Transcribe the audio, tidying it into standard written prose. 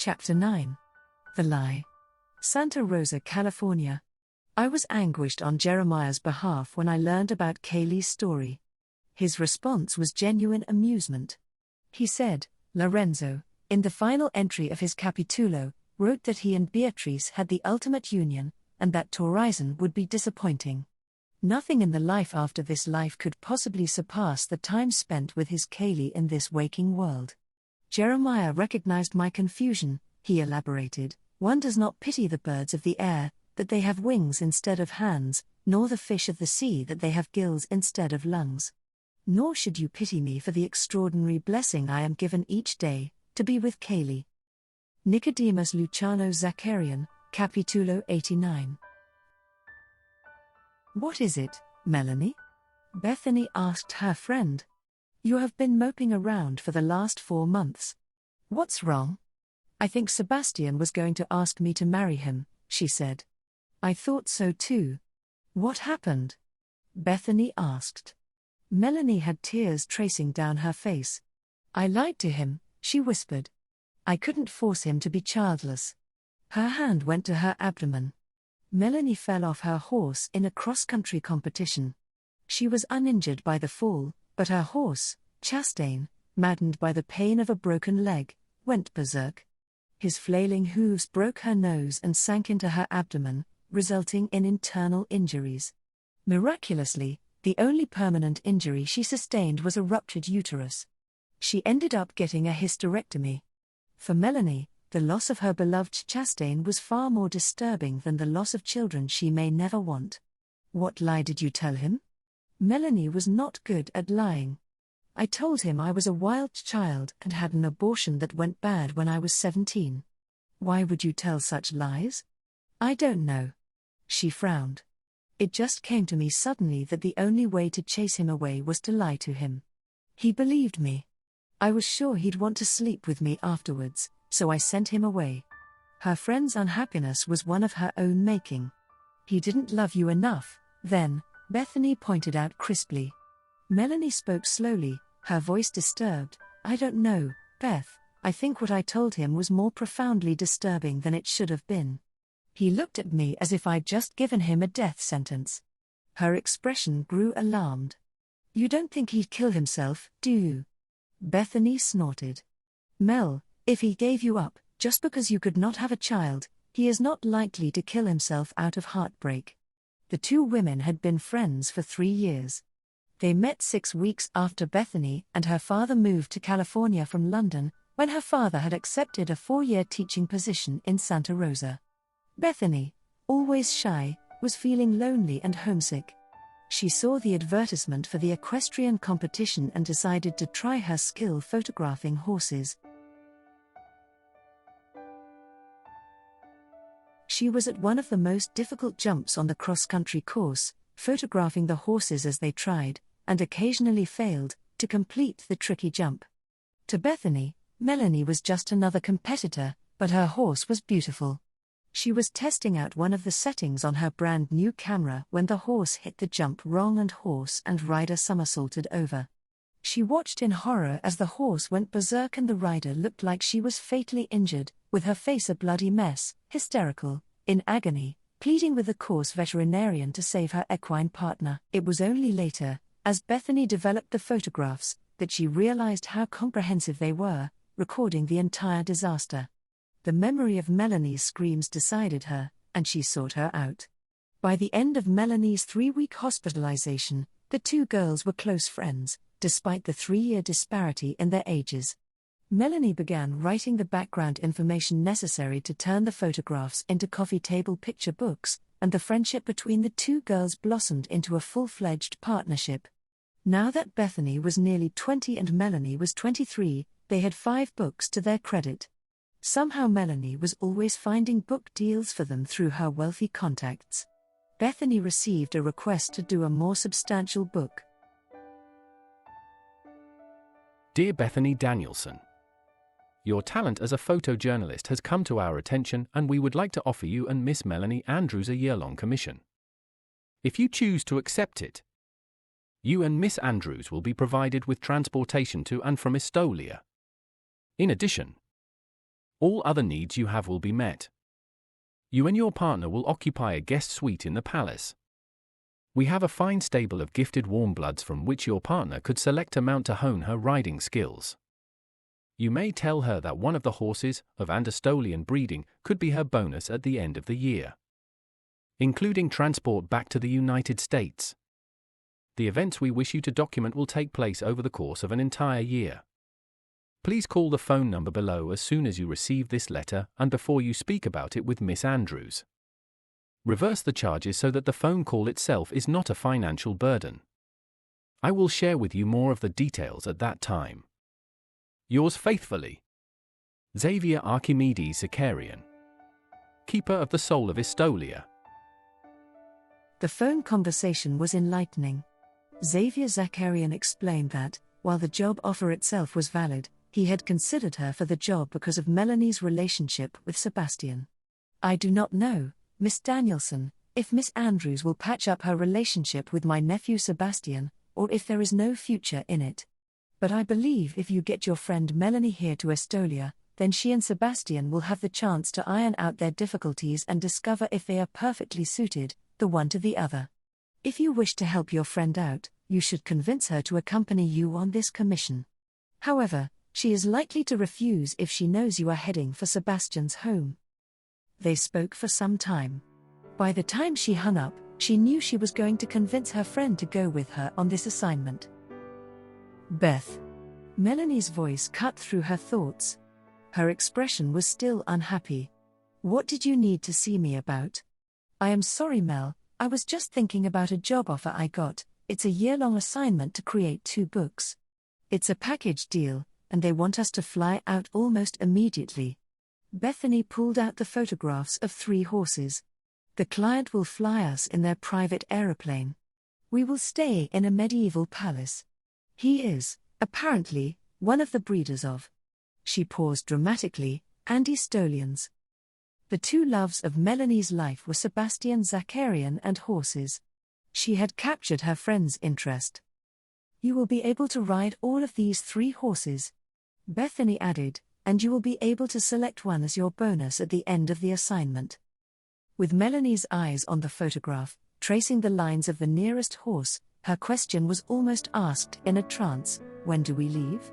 Chapter 9. The Lie. Santa Rosa, California. I was anguished on Jeremiah's behalf when I learned about Kaylee's story. His response was genuine amusement. He said, Lorenzo, in the final entry of his capitulo, wrote that he and Beatrice had the ultimate union, and that Horizon would be disappointing. Nothing in the life after this life could possibly surpass the time spent with his Kaylee in this waking world. Jeremiah recognized my confusion. He elaborated, one does not pity the birds of the air, that they have wings instead of hands, nor the fish of the sea that they have gills instead of lungs. Nor should you pity me for the extraordinary blessing I am given each day, to be with Kaylee. Nicodemus Luciano Zakarian, Capitulo 89. What is it, Melanie? Bethany asked her friend. You have been moping around for the last 4 months. What's wrong? I think Sebastian was going to ask me to marry him, she said. I thought so too. What happened? Bethany asked. Melanie had tears tracing down her face. I lied to him, she whispered. I couldn't force him to be childless. Her hand went to her abdomen. Melanie fell off her horse in a cross-country competition. She was uninjured by the fall, but her horse, Chastain, maddened by the pain of a broken leg, went berserk. His flailing hooves broke her nose and sank into her abdomen, resulting in internal injuries. Miraculously, the only permanent injury she sustained was a ruptured uterus. She ended up getting a hysterectomy. For Melanie, the loss of her beloved Chastain was far more disturbing than the loss of children she may never want. What lie did you tell him? Melanie was not good at lying. I told him I was a wild child and had an abortion that went bad when I was 17. Why would you tell such lies? I don't know. She frowned. It just came to me suddenly that the only way to chase him away was to lie to him. He believed me. I was sure he'd want to sleep with me afterwards, so I sent him away. Her friend's unhappiness was one of her own making. He didn't love you enough, then, Bethany pointed out crisply. Melanie spoke slowly, her voice disturbed. I don't know, Beth, I think what I told him was more profoundly disturbing than it should have been. He looked at me as if I'd just given him a death sentence. Her expression grew alarmed. You don't think he'd kill himself, do you? Bethany snorted. Mel, if he gave you up, just because you could not have a child, he is not likely to kill himself out of heartbreak. The two women had been friends for 3 years. They met 6 weeks after Bethany and her father moved to California from London, when her father had accepted a 4-year teaching position in Santa Rosa. Bethany, always shy, was feeling lonely and homesick. She saw the advertisement for the equestrian competition and decided to try her skill photographing horses. She was at one of the most difficult jumps on the cross-country course, photographing the horses as they tried, and occasionally failed, to complete the tricky jump. To Bethany, Melanie was just another competitor, but her horse was beautiful. She was testing out one of the settings on her brand new camera when the horse hit the jump wrong and horse and rider somersaulted over. She watched in horror as the horse went berserk and the rider looked like she was fatally injured, with her face a bloody mess, hysterical, in agony, pleading with the course veterinarian to save her equine partner. It was only later, as Bethany developed the photographs, that she realized how comprehensive they were, recording the entire disaster. The memory of Melanie's screams decided her, and she sought her out. By the end of Melanie's 3-week hospitalization, the two girls were close friends, despite the 3-year disparity in their ages. Melanie began writing the background information necessary to turn the photographs into coffee table picture books, and the friendship between the two girls blossomed into a full-fledged partnership. Now that Bethany was nearly 20 and Melanie was 23, they had 5 books to their credit. Somehow Melanie was always finding book deals for them through her wealthy contacts. Bethany received a request to do a more substantial book. Dear Bethany Danielson, your talent as a photojournalist has come to our attention and we would like to offer you and Miss Melanie Andrews a year-long commission. If you choose to accept it, you and Miss Andrews will be provided with transportation to and from Estolia. In addition, All other needs you have will be met. You and your partner will occupy a guest suite in the palace. We have a fine stable of gifted warm bloods from which your partner could select a mount to hone her riding skills. You may tell her that one of the horses of Estolian breeding could be her bonus at the end of the year, including transport back to the United States. The events we wish you to document will take place over the course of an entire year. Please call the phone number below as soon as you receive this letter and before you speak about it with Miss Andrews. Reverse the charges so that the phone call itself is not a financial burden. I will share with you more of the details at that time. Yours faithfully, Xavier Archimedes Zakarian, Keeper of the Soul of Estolia. The phone conversation was enlightening. Xavier Zakarian explained that, while the job offer itself was valid, he had considered her for the job because of Melanie's relationship with Sebastian. I do not know, Miss Danielson, if Miss Andrews will patch up her relationship with my nephew Sebastian, or if there is no future in it. But I believe if you get your friend Melanie here to Estolia, then she and Sebastian will have the chance to iron out their difficulties and discover if they are perfectly suited, the one to the other. If you wish to help your friend out, you should convince her to accompany you on this commission. However, she is likely to refuse if she knows you are heading for Sebastian's home. They spoke for some time. By the time she hung up, she knew she was going to convince her friend to go with her on this assignment. Beth. Melanie's voice cut through her thoughts. Her expression was still unhappy. What did you need to see me about? I am sorry, Mel, I was just thinking about a job offer I got. It's a year-long assignment to create 2 books. It's a package deal, and they want us to fly out almost immediately. Bethany pulled out the photographs of 3 horses. The client will fly us in their private aeroplane. We will stay in a medieval palace. He is, apparently, one of the breeders of. She paused dramatically, and Estolians. The 2 loves of Melanie's life were Sebastian Zakarian and horses. She had captured her friend's interest. You will be able to ride all of these 3 horses, Bethany added, and you will be able to select one as your bonus at the end of the assignment. With Melanie's eyes on the photograph, tracing the lines of the nearest horse, her question was almost asked in a trance, when do we leave?